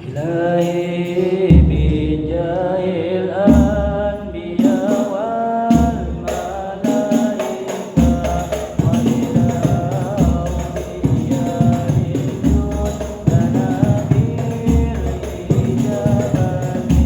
Ilahi bijahil anbiya wal malaika wal awliya ilmun tanabil ijabati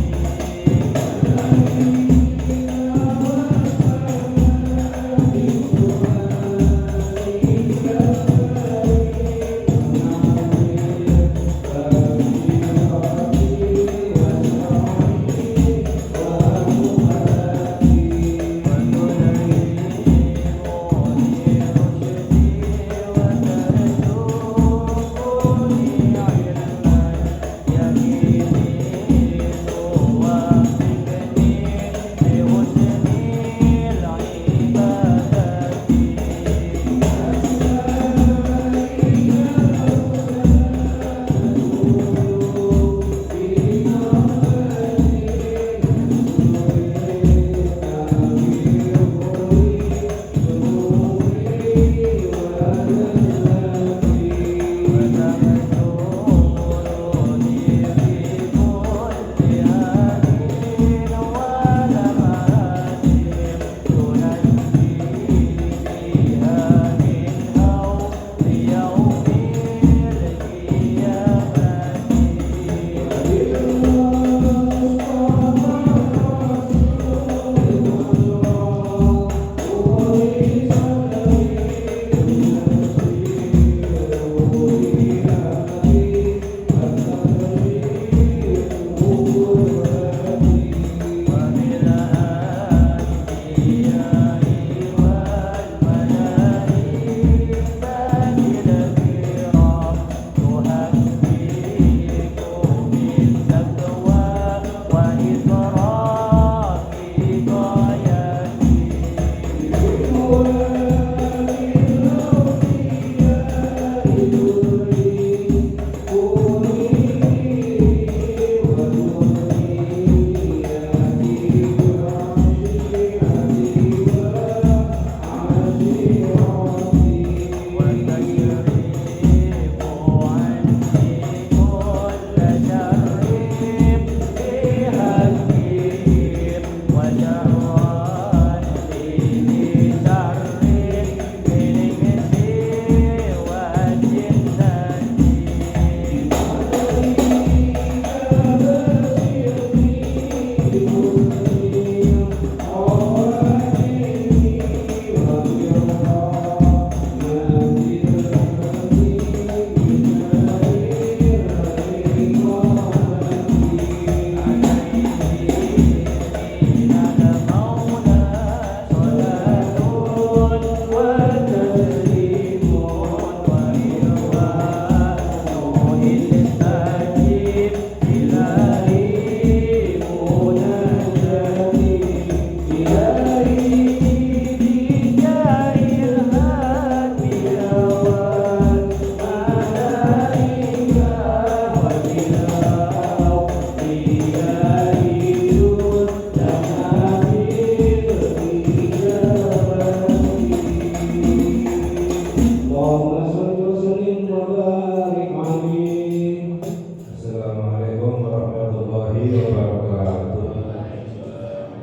Assalamualaikum warahmatullahi wabarakatuh.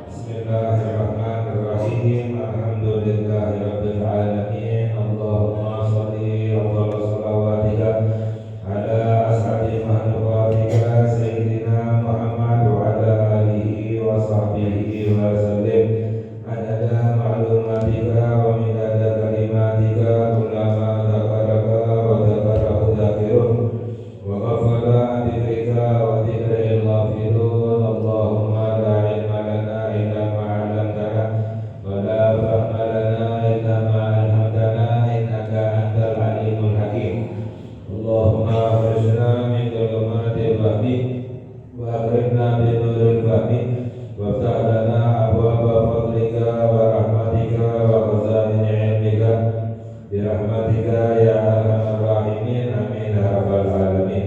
Bismillahirrahmanirrahim. Alhamdulillahirabbil alamin. Allahumma shalli wa salawatika ala ashabi makhluqatika sayyidina Muhammad wa ala alihi wa sahbihi wa sallim. Adada ma'lumatika wa midada kalimatika kullama dzakaraka wa dzakarahu dzakirun wa ghafala dzikrika wa dzikril ghafilun. Allahumma la ilma lana illa ma 'allamtana wa la fahma lana illa ma 'allamtana innaka antal alimul hakim. Allahumma akhrijna min dhulumatil wahmi wa akrimna bi nuril fahmi waftah lana abwaaba fadlika wa rahmatika wa khazain ilmika bi rahmatika ya arhamar rahimin. Amin ya rabbal alamin.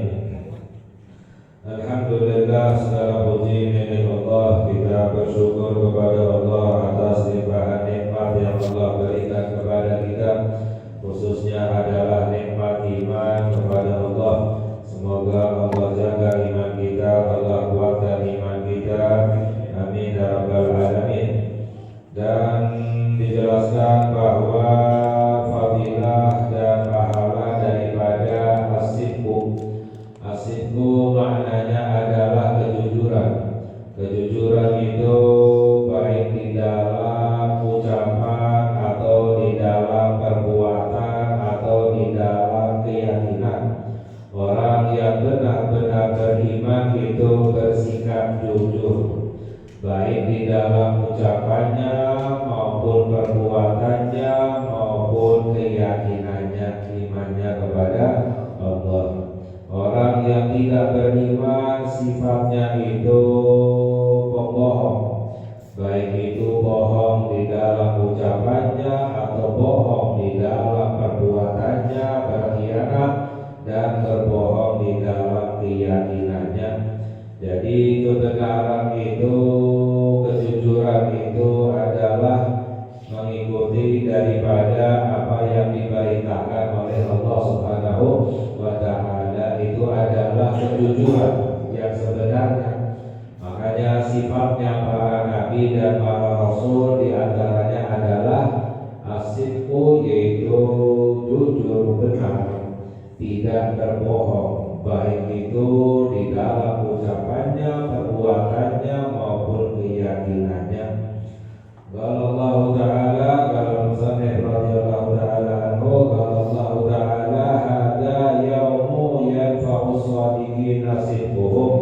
Alhamdulillah, segala puji milik Allah. Kita bersyukur kepada Allah atas limpahan di dalam ucapannya maupun perbuatannya maupun keyakinannya, imannya kepada Allah. Orang yang tidak beriman sifatnya itu pembohong, baik itu bohong di dalam ucapannya atau bohong di dalam perbuatannya, berkhianat dan berbohong di dalam keyakinannya. Jadi kebenaran itu, kejujuran itu adalah mengikuti daripada apa yang diberitakan oleh Allah Subhanahu wa Ta'ala. Itu adalah kejujuran yang sebenarnya. Makanya sifatnya para nabi dan para rasul diantaranya adalah as-sidqu, yaitu jujur, benar, tidak berbohong, baik itu di dalam ucapannya, perbuatannya maupun keyakinannya. Qala Allah Ta'ala, qala Musannif radhiyallahu ta'ala anhu, qala Allah Ta'ala, hadza yaumu yanfa'u shadiqina sidquhum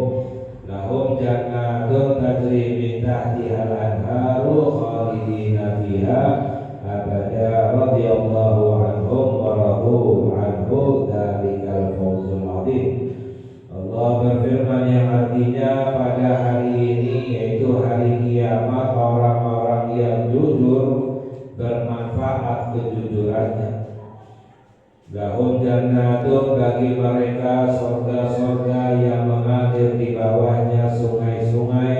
lahum jannatun tajri min tahtiha al-anharu khalidina fiha abada radhiyallahu anhum wa radu anhu dzalikal fawzul 'adzim. Allah berfirman yang artinya pada hari ini, yaitu hari kiamat, orang-orang yang jujur bermanfaat kejujurannya. Lahum jannatun, bagi mereka surga-surga yang mengalir di bawahnya sungai-sungai,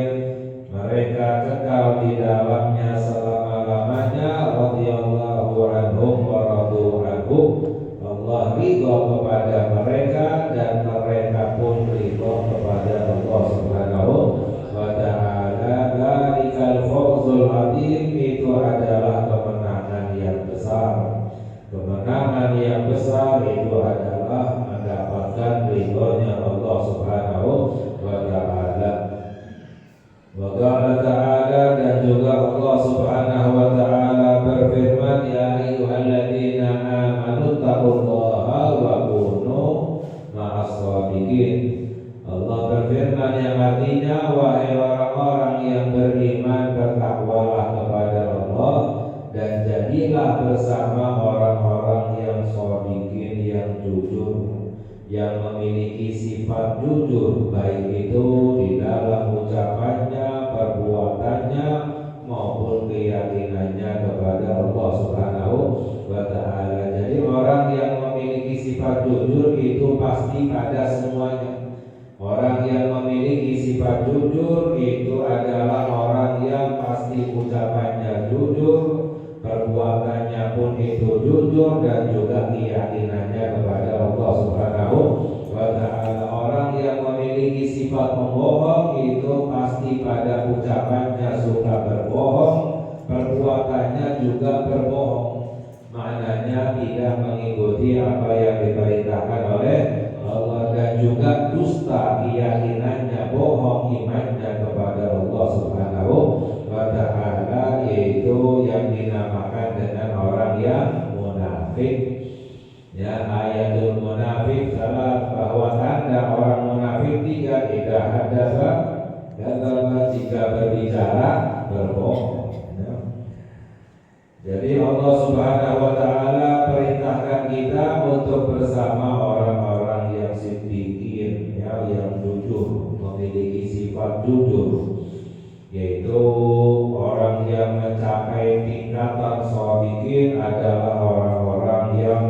mereka kekal di dalamnya selama-lamanya. Radhiyallahu anhum wa radu anhu, Allah ridha kepada mereka dan mereka pun ridha kepada Allah Subhanahu wa Ta'ala. Dzalikal fawzul 'adzim, itu adalah kemenangan yang besar. Kemenangan yang besar itu adalah mendapatkan ridhonya Allah Subhanahu wa Ta'ala. Wa qala ta'ala, dan juga Allah Subhanahu wa Ta'ala berfirman, ya ayyuhalladzina amanu taqullaha wa kunu ma'as shadiqin. Allah berfirman yang artinya, wahai orang-orang yang beriman, bertakwalah kepada Allah dan jadilah bersama orang-orang yang shadiqin, yang jujur, yang memiliki sifat jujur, baik itu di dalam ucapannya, perbuatannya maupun keyakinannya kepada Allah Subhanahu wa Ta'ala. Jadi orang yang memiliki sifat jujur itu pasti pada semuanya. Orang yang memiliki sifat jujur itu adalah orang yang pasti ucapannya jujur, perbuatannya pun itu jujur, dan juga keyakinannya kepada Allah Subhanahu wa Ta'ala. Orang yang memiliki sifat pembohong itu pasti pada ucapannya suka berbohong, perbuatannya juga berbohong. Maknanya tidak mengikuti apa yang diperintahkan oleh Allah, dan juga dusta keyakinannya, bohong imannya kepada Allah Subhanahu wa Ta'ala, yaitu yang dinamakan dengan orang yang munafik. Ya, ayatul munafik salah, bahwa tanda orang munafik tiga: idza hadatsa kadzdzaba, jika berbicara berbohong. Ya. Jadi Allah Subhanahu wa Ta'ala perintahkan kita untuk bersama orang-orang yang siddiqin, ya, yang jujur, memiliki sifat jujur, yaitu orang yang mencapai tingkatan shadiqin adalah orang-orang yang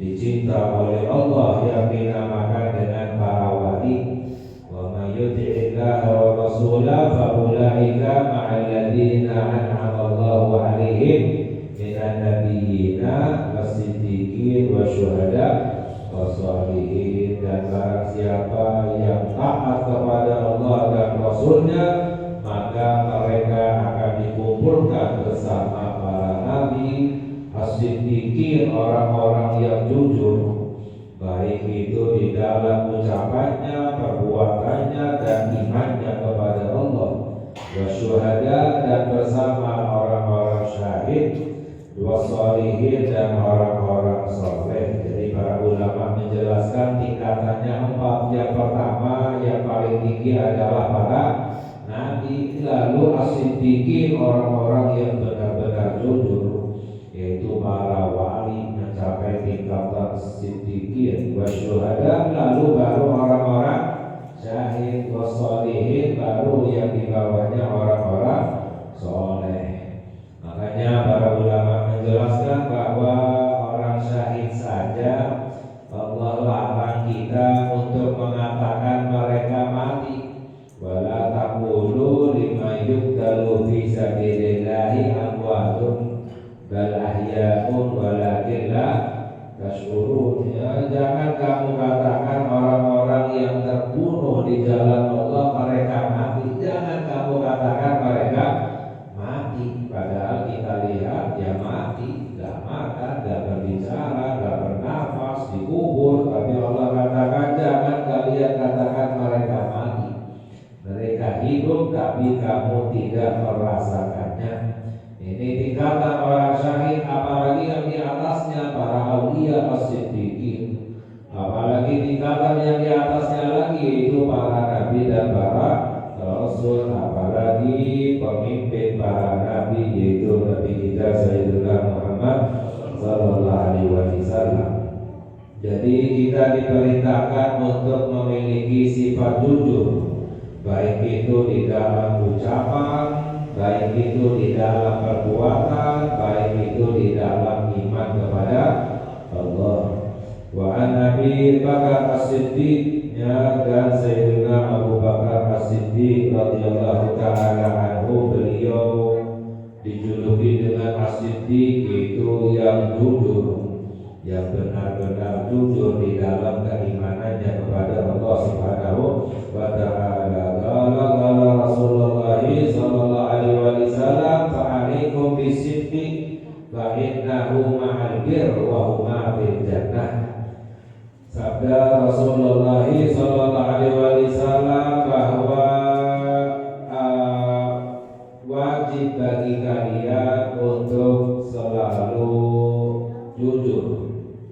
dicinta oleh Allah, yang dinamakan dengan para wali. Wa may yuti'illah wa rasulahu fa ulaika ma'al ladzina an'ama Allahu 'alaihim minan nabiyyina was-siddiqin wasyuhada was-shalihin. Dan barang siapa yang taat kepada Allah dan Rasulnya, maka mereka akan dikumpulkan bersama para nabi, as-siddiqin, orang-orang yang jujur, baik itu di dalam ucapannya, perbuatannya, dan imannya kepada Allah, wasyuhada, dan bersama orang-orang syahid, wassalihin, dan orang-orang soleh. Jadi para ulama menjelaskan tingkatannya 4. Yang pertama, yang paling tinggi adalah para nabi, mati. Lalu as-siddiqin, orang-orang yang benar-benar jujur, yaitu para wali mencapai tingkatan siddiqin, wasyuhada, lalu baru orang-orang syahid, wassalihin, baru yang di bawahnya orang-orang soleh. Makanya para ulama menjelaskan bahwa orang syahid saja Allah larang kita untuk mengatakan mereka mati. Wala taqulu lima yuqtalu fi sabilillahi amwatun bal ahya'un walakin la tash'urun. Ya, jangan kamu katakan orang-orang yang terbunuh di jalan Allah mereka mati. Jangan kamu katakan mereka mati. Padahal kita lihat dia mati, gak makan, gak berbicara, gak bernafas, dikubur. Tapi Allah katakan jangan kalian katakan mereka mati. Mereka hidup tapi kamu tidak merasakannya. Ini tingkatan orang syahid, apalagi yang di atasnya para aulia as-siddiqin. Apalagi tingkatan yang di atasnya lagi itu para nabi dan para rasul, apalagi pemimpin para nabi yaitu Nabi kita Sayyidina Muhammad sallallahu alaihi wasallam. Jadi kita diperintahkan untuk memiliki sifat jujur, baik itu di dalam ucapan, baik itu di dalam perbuatan, baik itu di dalam iman kepada Allah. Wa an Nabi Bakar As-Siddiq, dan Sayyidina Abu Bakar As-Siddiq radhiyallahu ta'ala anhu, beliau dijuluki dengan As-Siddiq, itu yang jujur, yang benar-benar jujur di dalam keimanannya kepada Allah Subhanahu wa ta'ala. Qala Rasulullah sallallahu alaihi wasallam, fa'alaikum bisidqi fa innahu ma'al birr wa huma fil jannah. Sabda Rasulullah sallallahu alaihi wasallam bahwa wajib bagi kalian untuk selalu jujur,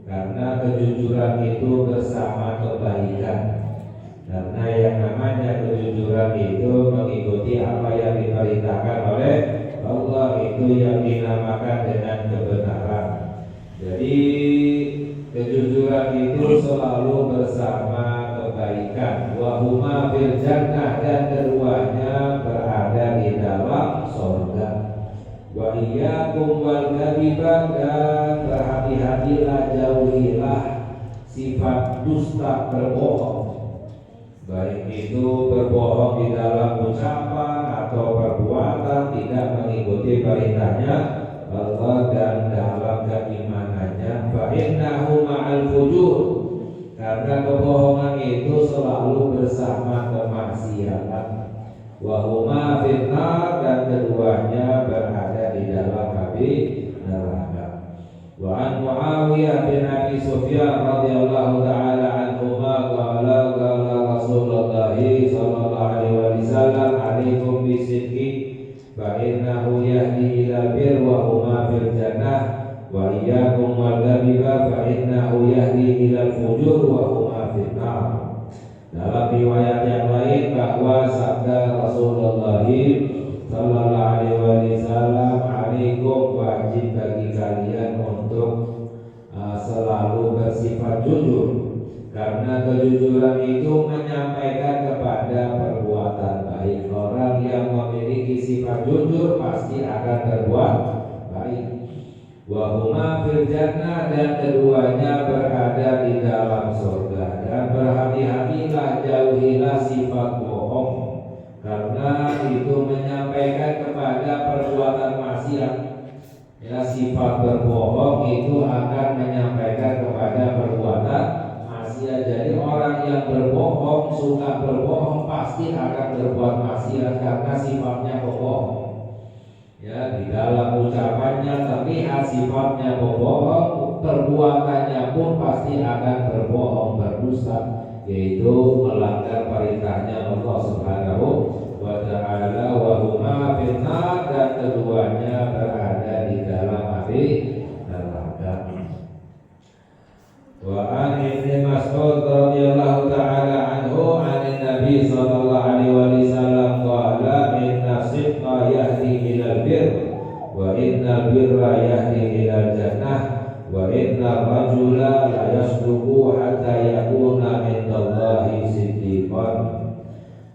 karena kejujuran itu bersama kebaikan. Karena yang namanya kejujuran itu mengikuti apa yang diperintahkan oleh Allah, itu yang dinamakan dengan kebenaran. Jadi kejujuran itu selalu bersama kebaikan. Wa huma fil jannah, dan keduanya berada di dalam surga. Wa iyyakum wal kadhiba, dan berhati-hatilah, jauhilah sifat dusta, berbohong. Baik itu berbohong di dalam ucapan atau perbuatan, tidak mengikuti perintahnya Allah dan dalam keimanannya. Fa innahu ma'al fujur, karena kebohongan itu selalu bersama kemaksiatan. Wa huma fitnar, dan keduanya berada di dalam api neraka. Wa an Muawiyah bin Abi Sufyan radhiyallahu ta'ala anhuma qala Rasulullah sallallahu alaihi wasallam, alaikum bisidqi fa innahu yahdi ila bir wa huma fil jannah, wa iyyakum wal kadhiba fa innahu yahdi ila fujur wa huma fil nar. Dalam riwayat yang lain bahwa sabda Rasulullah sallallahu alaihi wasallam, alaikum, wajib bagi kalian untuk selalu bersifat jujur, karena kejujuran itu menyampaikan kepada perbuatan baik. Orang yang memiliki sifat jujur pasti akan berbuat baik. Wa huma fil jannah, dan keduanya berada di dalam surga. Dan berhati-hatilah, jauhilah sifat bohong, karena itu menyampaikan kepada perbuatan maksiat. Ya, sifat berbohong itu akan menyampaikan kepada perbuatan maksiat. Jadi orang yang berbohong, suka berbohong, pasti akan berbuat maksiat karena sifatnya berbohong. Ya, di dalam ucapannya terlihat sifatnya berbohong, perbuatannya pun pasti akan berbohong, berdusta, yaitu melanggar perintahnya Allah Subhanahu wa ta'ala. Wa huma finnar, dan keduanya berada di dalam api neraka. Wa an Ibnu Mas'ud radhiyallahu ta'ala anhu, an Nabi sallallahu alaihi wasallam qala, yahdi ilal birr wa innal birra yahdi ilal jannah wa innal rajula la yasduqu hatta yakuna indallahi siddiqan.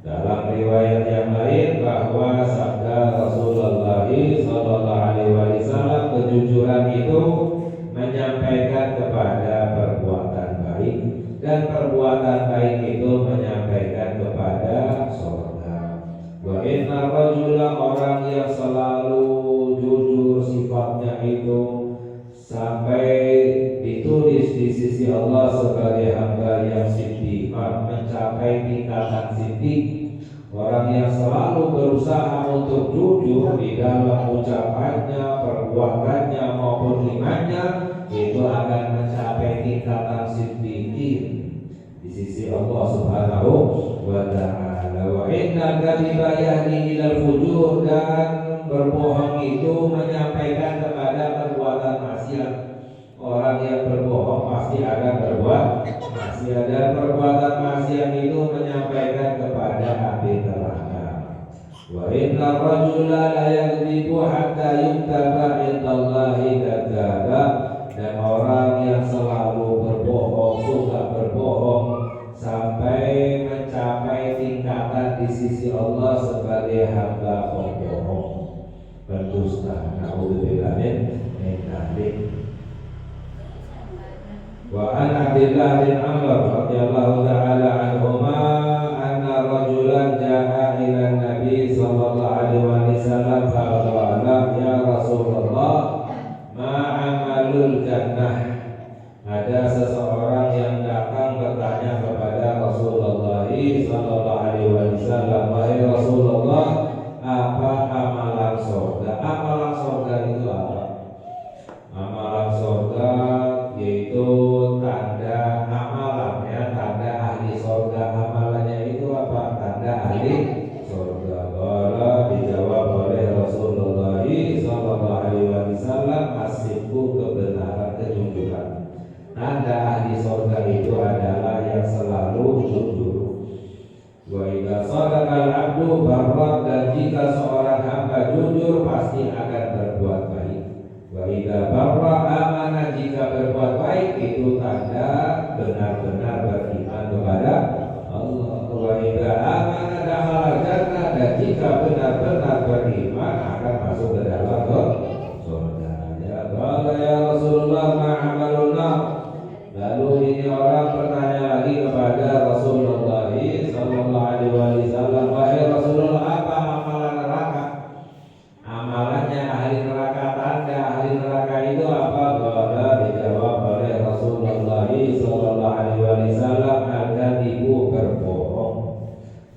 Dalam riwayat yang lain bahwa sabda Rasulullah sallallahu alaihi wasallam, kejujuran itu menyampaikan kepada perbuatan baik dan perbuatan baik itu menyampaikan kepada surga. Wa inna rajula, orang yang selalu jujur sifatnya itu sampai ditulis di sisi Allah sebagai hamba yang siddiqan, mencapai tingkatan siddiq. Orang yang selalu berusaha untuk jujur di dalam ucapannya, perbuatannya maupun imannya, itu akan mencapai tingkatan siddiqin di sisi Allah Subhanahu wa ta'ala. Wa inna kadhiba yahdi ilal fujur, dan berbohong itu menyampaikan kepada perbuatan maksiat. Orang yang berbohong pasti akan berbuat maksiat, dan perbuatan maksiat itu menyampaikan kepada api neraka. Wa inna rajula la yakdzibu hatta yuktaba indallahi kadzdzaba, dan orang yang selalu berbohong, suka berbohong sampai mencapai tingkatan di sisi Allah sebagai hamba pembohong, pendusta. Na'udzubillah min dzalik. Wa an Abdullah bin Amr radhiyallahu ta'ala anhuma anna rajulan jaa ila Nabi sallallahu alaihi wasallam faqala ya Rasulullah ma amalul jannah. Ada seseorang yang datang bertanya kepada Rasulullah sallallahu alaihi wasallam, wahai Rasulullah, apa amalan surga? Amalan surga itu apa? Amalan surga yaitu tanda amalan, ya, tanda ahli surga. Amalannya itu apa? Tanda ahli surga. Qala, dijawab oleh Rasulullah sallallahu alaihi wasallam, as-sidqu, kebenaran, kejujuran. Tanda ahli surga itu adalah yang selalu jujur. Wa idza sadaqal abdu barra, dan jika seorang hamba jujur pasti akan berbuat baik. Wa idza barra amana, jika berbuat baik itu tanda benar-benar beriman kepada Allah. Wa idza amana dakhala jannah, dan jika benar-benar beriman akan masuk ke dalam surga. Ya qala ya Rasulullah ma amalun nar. Lalu ini orang bertanya lagi kepada Rasulullah sallallahu alaihi wasallam, wahai Rasulullah, apa amalan neraka? Amalannya ahli neraka, tanda ahli neraka itu apa? Qala, dijawab oleh Rasulullah sallallahu alaihi wasallam, al-kadzibu, berbohong.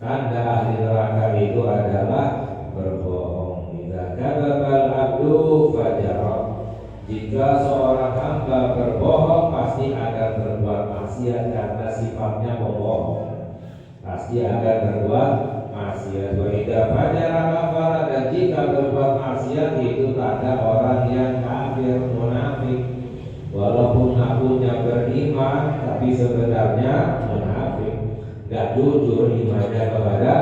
Tanda ahli neraka itu adalah berbohong. Idza kadzdzabal abdu fajara, jika seorang hamba berbohong pasti akan berbuat maksiat karena sifatnya pembohong. Pasti akan berbuat maksiat. Wa idza fajara kafara, dan jika berbuat maksiat itu tanda orang yang kafir, munafik. Walaupun ngakunya beriman tapi sebenarnya munafik, enggak jujur imannya kepada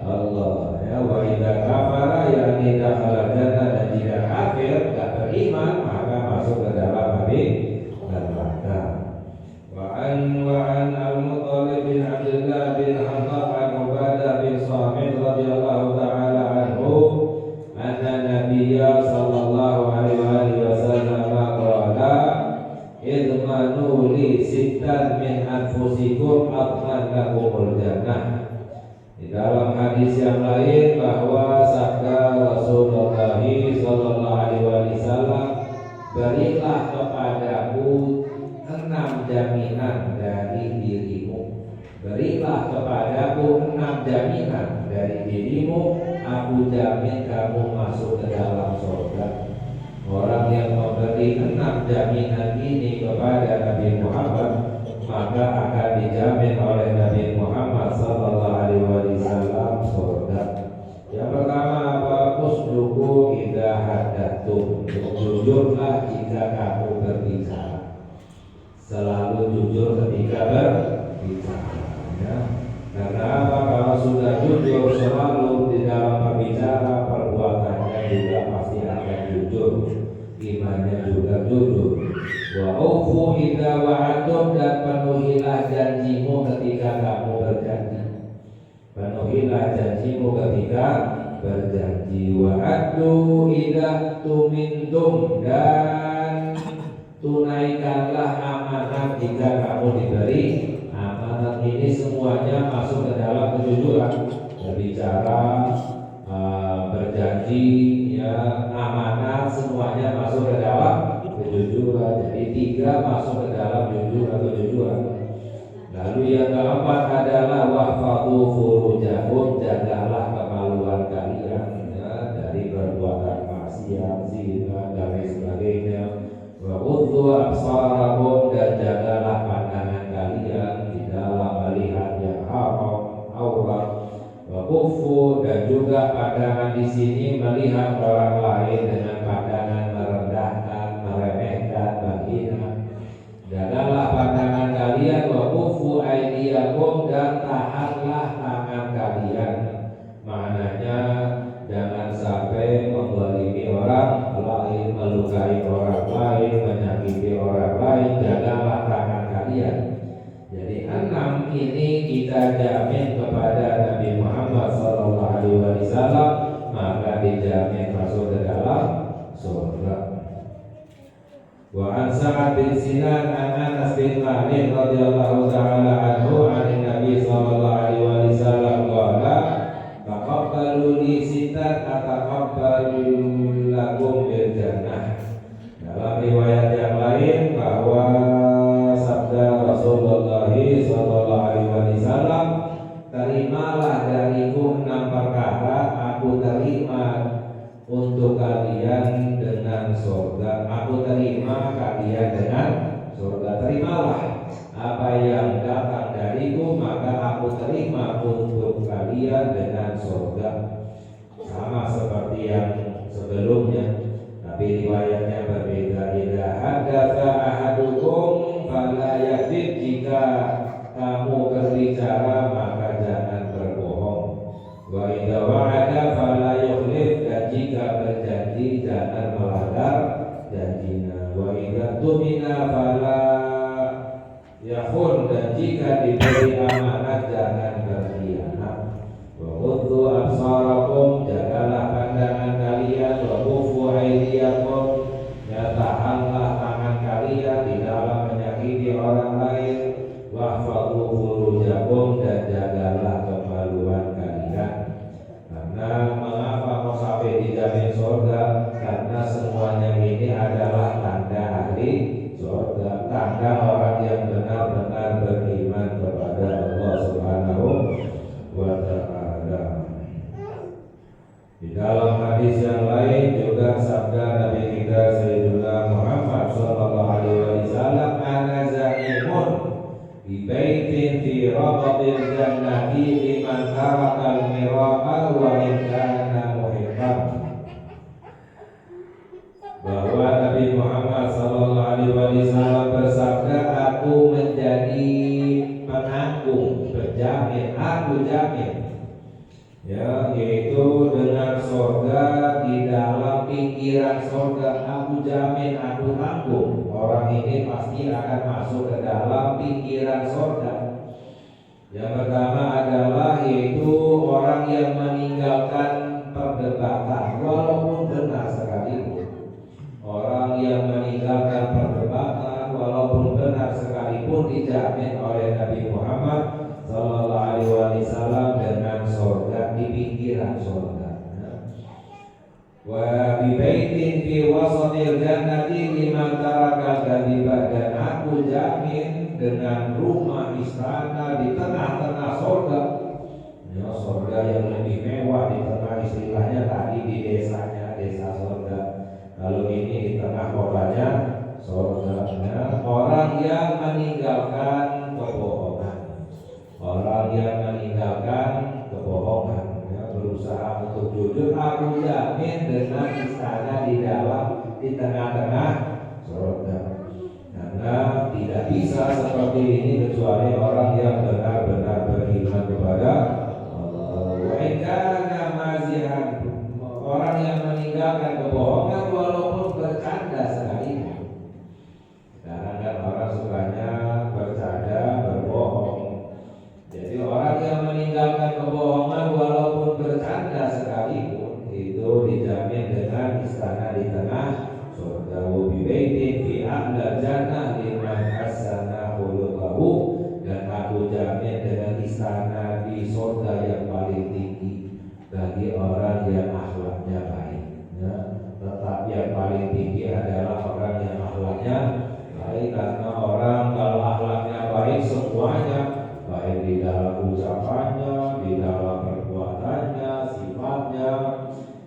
Allah. Ya, wa idza kafara yakni dakhala jannah, dan jika kafir enggak beriman maka masuk ke dalam api neraka. Wa an al-Muttalib bin Abdullah bin Hamzah an Ubadah bin Samit radhiyallahu ta'ala anhu anna Nabiyya sallallahu alaihi wasallam qala idmanu li sittan min anfusikum atman lakumul jannah. Di dalam hadis yang lain bahwa sabda Rasulullah sallallahu alaihi wasallam, berilah kepadaku 6 jaminan dari dirimu. Berilah kepadaku 6 jaminan dari dirimu, aku jamin kamu masuk ke dalam surga. Orang yang memberi 6 jaminan ini kepada Nabi Muhammad, maka akan dijamin oleh Nabi Muhammad sallallahu alaihi wasallam surga. Yang pertama apa? Usduqu idza haddatsu, jujurlah jika kamu berbicara. Selalu jujur ketika berbicara, ya. Karena apa? Kalau sudah jujur selalu di dalam berbicara, perbuatan imannya juga jujur. Wa aufu idza wa'adtum, dan penuhilah janjimu ketika kamu berjanji. Penuhilah janjimu ketika berjanji. Wa addu idza tumintum, dan tunaikanlah amanat jika kamu diberi amanat. Ini semuanya masuk ke dalam kejujuran. Berbicara, berjanji, ya, amanat, semuanya masuk ke dalam kejujuran. Jadi tiga masuk ke dalam jujur atau kejujuran. Lalu yang keempat adalah wahfadhu furujakum, jagalah kemaluan kalian, ya, dari perbuatan maksiat, zina, dan lain sebagainya. Wa ghuddu absarakum, dan jagalah pandangan kalian di dalam melihat yang haram, aurat. Wa kuffu, dan juga pandangan di sini melihat orang lain dengan pandangan merendahkan, meremehkan, menghina. Jagalah pandangan kalian. Wa kuffu aydiyakum, dan tahanlah tangan kalian. Maknanya jangan sampai menzalimi orang lain, melukai orang lain, menyakiti orang lain. Jagalah tangan kalian. Jadi 6 ini kita jamin kepada Nabi Muhammad SAW, maka dijamin masuk ke dalam surga. Wa an Sa'ad bin Sinan an Anas bin Malik radhiyallahu ta'ala anhu an Nabi sallallahu alaihi wasallam qala taqabbalu li sitat ataqabbalu lakum bil jannah. Dalam riwayat yang lain bahwa sabda Rasulullah sallallahu alaihi wasallam, terimalah dariku 6 perkara, aku terima untuk kalian dengan surga. Aku terima kalian dengan surga. Terimalah apa yang datang dariku, maka aku terima untuk kalian dengan surga. Sama seperti yang sebelumnya, tapi riwayatnya berbeda. Idza haddatsa ahadukum fala yakdzib, jika kamu berbicara maka jangan berbohong. Wa idza wa'ada fala yukhlif, dan jika berjanji jangan melanggar janjinya. Wa idza tumina fala yakhun, dan jika diberi amanat jangan berkhianat. Wa ghuddu absarakum, jagalah pandangan kalian. Wa kuffu aydiyakum, ya, tahanlah tangan kalian di dalam menyakiti orang lain. Wahfadhu furujakum, dan jagalah kemaluan kalian. Karena mengapa kok sampai dijamin surga? Karena semuanya ini adalah tanda ahli surga, tanda orang yang benar-benar beriman kepada Allah Subhanahu wa ta'ala. Di dalam hadis yang lain juga sabda Nabi kita Sayyidina Muhammad sallallahu alaihi wasallam, ana zaimun bi baitin fi rabbil jannati liman tarakal mira'a wa in kana muhibban. Bahwa Nabi Muhammad sallallahu alaihi wasallam bersabda, aku menjadi penanggung, berjamin, aku jamin, ya, yaitu dengan surga, di dalam pikiran surga. Aku jamin, aku tanggung, orang ini pasti akan masuk ke dalam pikiran surga. Yang pertama adalah yaitu orang yang meninggalkan perdebatan walaupun benar sekalipun. Orang yang meninggalkan perdebatan walaupun benar sekalipun dijamin oleh Nabi Muhammad sallallahu alaihi wasallam dengan surga, di pikiran surga. Wa bi baitin fi wasatil jannati liman tarakal kadhiba, dan aku jamin dengan rumah istana di tengah-tengah surga. Ya, surga yang lebih mewah di tengah, istilahnya tadi di desanya, desa surga. Kalau ini di tengah kotanya surga. Orang yang meninggalkan kebohongan, orang yang meninggalkan kebohongan, ya, berusaha untuk jujur, aku jamin dengan istana di dalam, di tengah-tengah surga. Karena tidak bisa seperti ini kecuali orang yang benar-benar beriman kepada Allah. Wa in kana mazihan, orang yang meninggalkan kebohongan walaupun bercanda sekalipun. Sekarang kan orang sukanya bercanda, berbohong. Jadi orang yang meninggalkan kebohongan walaupun bercanda sekalipun itu dijamin dengan istana di tengah surga. Bi baitin fi a'la jannah liman hasana khuluquhu, dan aku jamin dengan istana di surga yang paling tinggi bagi orang yang akhlaknya baik. Ya, tetap yang paling tinggi adalah orang yang akhlaknya baik, karena orang kalau akhlaknya baik semuanya baik di dalam ucapannya, di dalam perbuatannya, sifatnya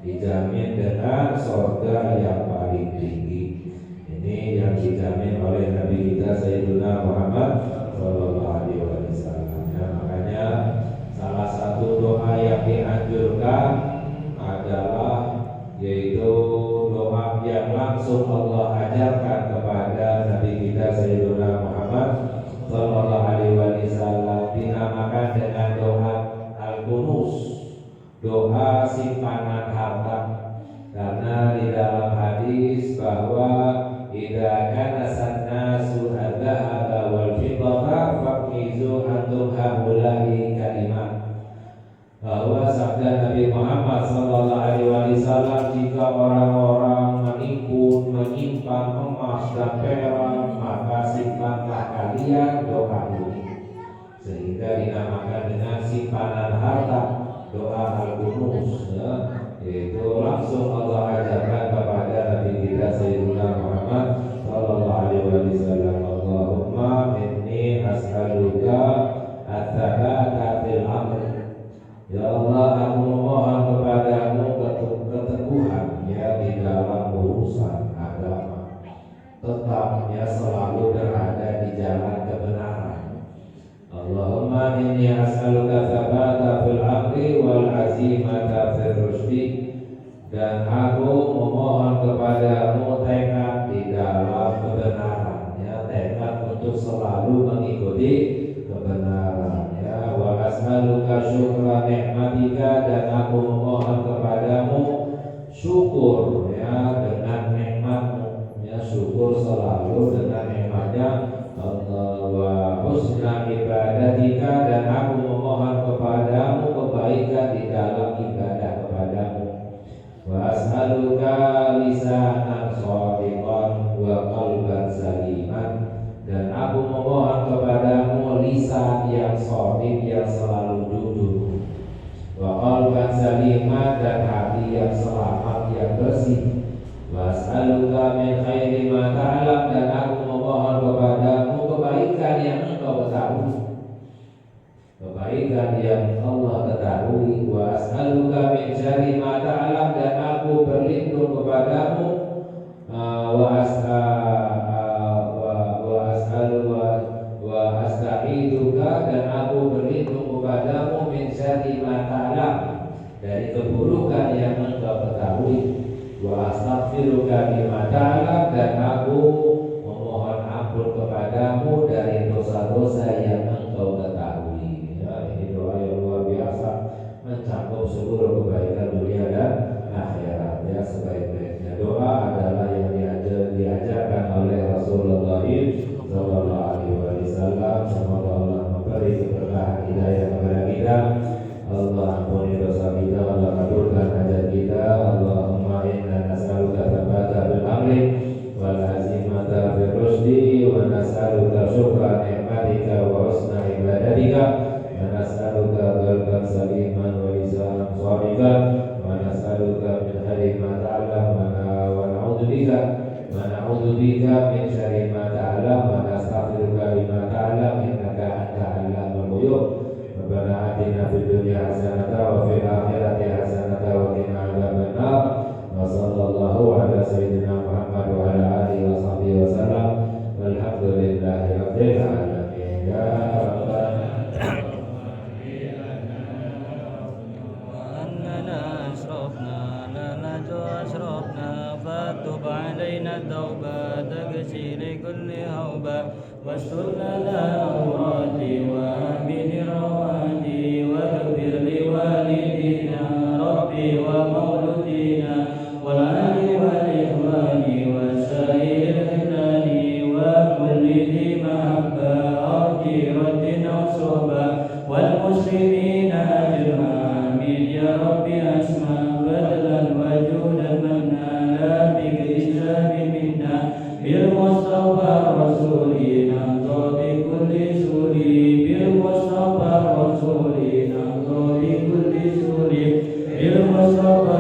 dijamin dengan surga yang paling tinggi. Ini yang dijamin oleh Nabi kita Sayyidina Muhammad Sallallahu Alaihi Wasallam. Ya, makanya salah satu doa yang dianjurkan adalah yaitu doa yang langsung Allah ajarkan kepada Nabi kita Sayyidina Muhammad Sallallahu Alaihi Wasallam, dinamakan dengan doa Al-Qunus, doa simpanan harta. Karena di dalam hadis bahwa idza kana sannasu adzahaba wal fiddata faqizu antum haula'i kalimat, bahwa sabda Nabi Muhammad sallallahu alaihi wasallam, jika orang-orang menipu, menyimpan emas dan perak, maka simpanlah kalian doa ini, sehingga dinamakan dengan simpanan harta, doa Al-Qunus. Ya, itu langsung Allah ajarkan kepada Nabi kita Sayyidina Muhammad sallallahu alaihi wasallam. Allahumma inni as'aluka at-thabata fil amr. Ya Allah, aku memohon kepadamu keteguhan ya di dalam urusan agama, tetapnya selalu berada di jalan kebenaran. Allahumma inni as'aluka tsabata fil amri wal azimata fil rusdi, dan aku memohon kepadamu tekad di dalam kebenaran, ya, tekad untuk selalu mengikuti kebenaran. Wa as'aluka syukra ni'matika, dan aku memohon kepadamu syukur ya dengan nikmatmu, ya, syukur selalu dengan nikmatnya Allah. Wa husna ibadatika, dan aku memohon kepadamu kebaikan di dalam ibadah kepadamu. Wa as'aluka lisanan shadiqan wa qalban saliman, dan aku memohon kepadamu lisan yang shadiq, yang selalu jujur, wa qalban saliman, dan hati yang selamat, yang bersih. Wa as'aluka min khairi ma ta'lam, dan aku memohon kepadamu kebaikan yang engkau ketahui, kebaikan yang Allah ketahui. Wa as'aluka min syarri ma ta'lam, dan aku berlindung kepadamu wa asta'iduka, dan aku berlindung kepadamu min syarri ma ta'lam, dari keburukan yang engkau ketahui. Wa astaghfiruka mimma ta'lam, dan aku memohon ampun kepadamu dari dosa-dosa yang engkau ketahui. Ya, ini doa yang luar biasa, mencakup seluruh kebaikan dunia dan akhirat. Ya, sebaik-baiknya doa adalah yang diajarkan oleh Rasulullah sallallahu alaihi wasallam. Semoga Allah memberi keberkahan hidayah kepada kita. Allah ampuni dosa kita, Allah kabulkan hajat kita. Allahumma inna nas'aluka tsabata bil amri wal azimata fir rusdi, wa nas'aluka syukra ni'matika wa husna ibadatika, wa nas'aluka qalban saliman wa lisanan shadiqan, wa nas'aluka min khairi ma ta'lam, wa na'udzu bika min syarri ma ta'lam, wa nastaghfiruka lima ta'lam, innaka anta 'allamul ghuyub. Rabbana atina fid dunya hasanatan wa fil akhirati hasanatan wa qina adzabannar. Wa sallallahu ala sayyidina Muhammad wa ala alihi wa sahbihi wasallam. Walhamdulillahi rabbil alamin. Ya rabbana أننا أسرفنا لنا أسرفنا فتب علينا التوبة تكسي لكل هوبة واستر لنا عوراتي وآمن رواتي واغفر لوالدينا ربي ومولودينا والأهل والإخوان المسلمين أجرها آمين يا رب أسمع بدلا وجودا منا لا بالإسلام منا بالمصطفى الرسول ننظر بكل سوري بالمصطفى الرسول ننظر بكل سوري بالمصطفى